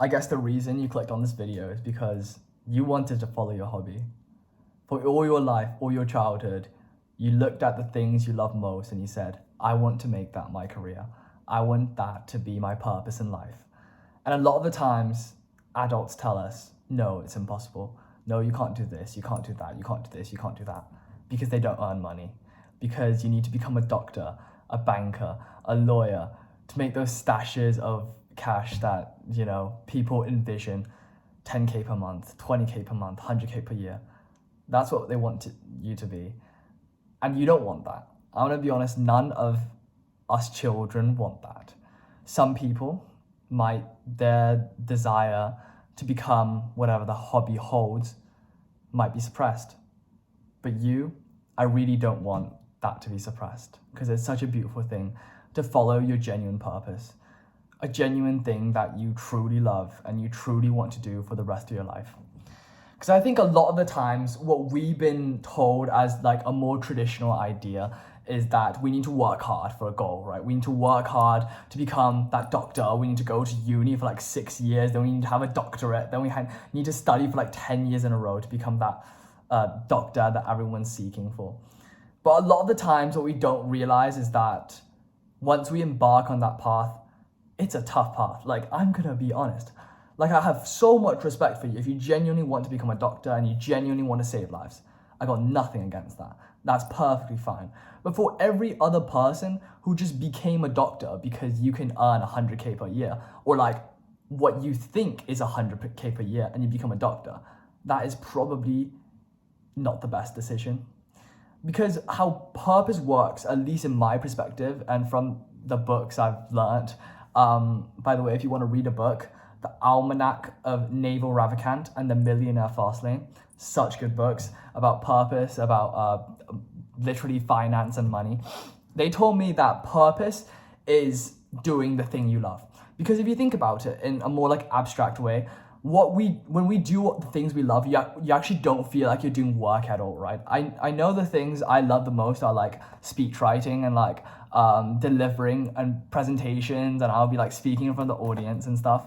I guess the reason you clicked on this video is because you wanted to follow your hobby. For all your life, all your childhood, you looked at the things you love most and you said, I want to make that my career. I want that to be my purpose in life. And a lot of the times, adults tell us, no, it's impossible. No, you can't do this, you can't do that, you can't do this, you can't do that. Because they don't earn money. Because you need to become a doctor, a banker, a lawyer to make those stashes of cash that, people envision. 10K per month, 20K per month, 100K per year. That's what they want you to be. And you don't want that. I'm gonna be honest, none of us children want that. Some people their desire to become whatever the hobby holds might be suppressed. But I really don't want that to be suppressed because it's such a beautiful thing to follow your genuine purpose, a genuine thing that you truly love and you truly want to do for the rest of your life. Because I think a lot of the times what we've been told as like a more traditional idea is that we need to work hard for a goal, right? We need to work hard to become that doctor. We need to go to uni for like 6 years. Then we need to have a doctorate. Then we need to study for like 10 years in a row to become that doctor that everyone's seeking for. But a lot of the times what we don't realize is that once we embark on that path, it's a tough path. Like, I'm gonna be honest. Like, I have so much respect for you if you genuinely want to become a doctor and you genuinely want to save lives. I got nothing against that. That's perfectly fine. But for every other person who just became a doctor because you can earn 100K per year, or like what you think is 100K per year and you become a doctor, that is probably not the best decision. Because how purpose works, at least in my perspective and from the books I've learned, by the way, if you want to read a book, The Almanac of Naval Ravikant and The Millionaire Fastlane, such good books about purpose, about literally finance and money. They told me that purpose is doing the thing you love. Because if you think about it in a more like abstract way, when we do the things we love, you actually don't feel like you're doing work at all, right? I know the things I love the most are like speech writing and like delivering and presentations, and I'll be like speaking in front of the audience and stuff.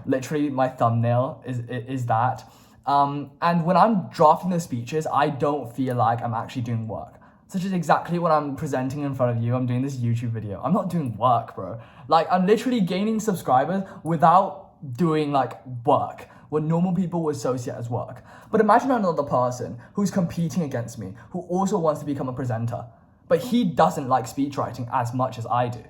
Literally my thumbnail is that. And when I'm drafting the speeches, I don't feel like I'm actually doing work. Such as exactly when I'm presenting in front of you, I'm doing this YouTube video. I'm not doing work, bro. Like, I'm literally gaining subscribers without doing like work, what normal people would associate as work. But imagine another person who's competing against me, who also wants to become a presenter, but he doesn't like speech writing as much as I do.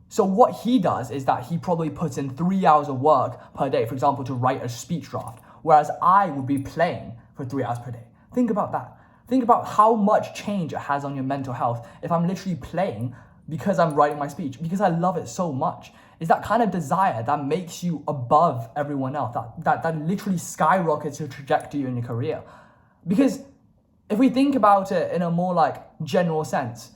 So what he does is that he probably puts in 3 hours of work per day, for example, to write a speech draft, whereas I would be playing for 3 hours per day. Think about that. Think about how much change it has on your mental health if I'm literally playing because I'm writing my speech, because I love it so much. It's that kind of desire that makes you above everyone else, that literally skyrockets your trajectory in your career. Because if we think about it in a more like general sense,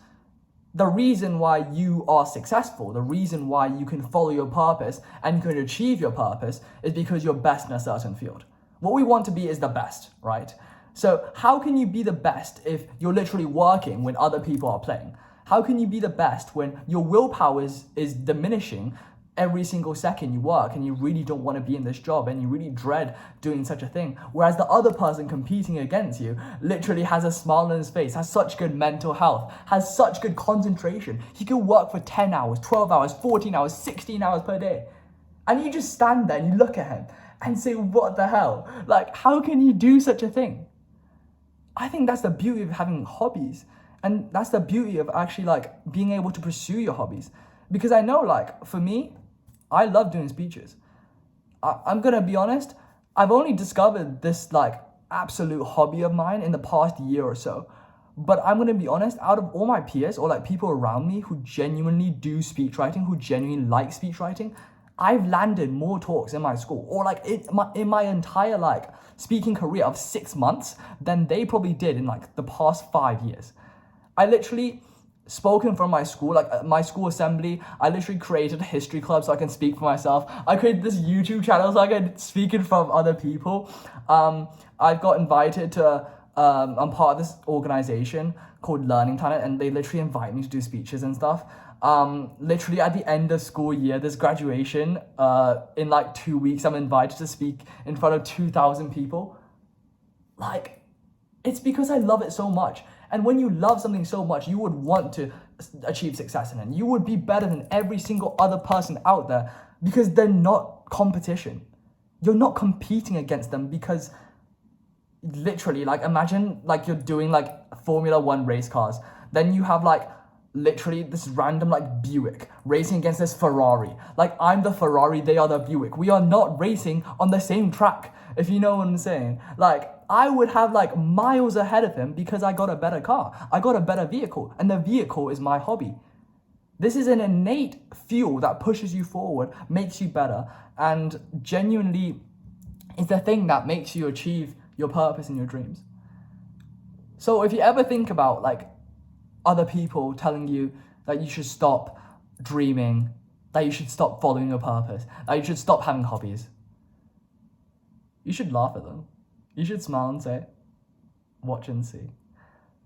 the reason why you are successful, the reason why you can follow your purpose and you can achieve your purpose is because you're best in a certain field. What we want to be is the best, right? So how can you be the best if you're literally working when other people are playing? How can you be the best when your willpower is diminishing every single second you work and you really don't want to be in this job and you really dread doing such a thing? Whereas the other person competing against you literally has a smile on his face, has such good mental health, has such good concentration. He can work for 10 hours, 12 hours, 14 hours, 16 hours per day. And you just stand there and you look at him and say, what the hell? Like, how can you do such a thing? I think that's the beauty of having hobbies. And that's the beauty of actually like being able to pursue your hobbies. Because I know, like, for me, I love doing speeches. I'm gonna be honest, I've only discovered this like absolute hobby of mine in the past year or so. But I'm gonna be honest, out of all my peers or like people around me who genuinely do speech writing, who genuinely like speech writing, I've landed more talks in my school or like in my entire like speaking career of 6 months than they probably did in like the past 5 years. I literally spoken from my school, like my school assembly. I literally created a history club so I can speak for myself. I created this YouTube channel so I can speak in front of other people. I've got invited to, I'm part of this organization called Learning Talent, and they literally invite me to do speeches and stuff. Literally at the end of school year, this graduation, in like 2 weeks, I'm invited to speak in front of 2,000 people. Like, it's because I love it so much. And when you love something so much, you would want to achieve success in it. You would be better than every single other person out there because they're not competition. You're not competing against them because literally, like, imagine like you're doing like Formula One race cars. Then you have like literally this random like Buick racing against this Ferrari. Like, I'm the Ferrari, they are the Buick. We are not racing on the same track, if you know what I'm saying. Like, I would have like miles ahead of him because I got a better car. I got a better vehicle, and the vehicle is my hobby. This is an innate fuel that pushes you forward, makes you better, and genuinely is the thing that makes you achieve your purpose and your dreams. So if you ever think about like other people telling you that you should stop dreaming, that you should stop following your purpose, that you should stop having hobbies, you should laugh at them. You should smile and say, watch and see.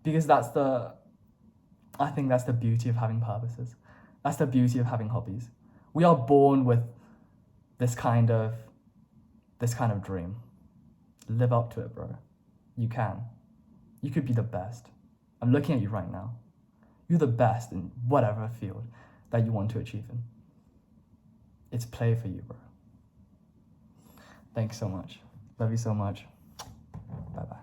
Because I think that's the beauty of having purposes. That's the beauty of having hobbies. We are born with this kind of dream. Live up to it, bro. You can. You could be the best. I'm looking at you right now. You're the best in whatever field that you want to achieve in. It's play for you, bro. Thanks so much. Love you so much. Bye-bye.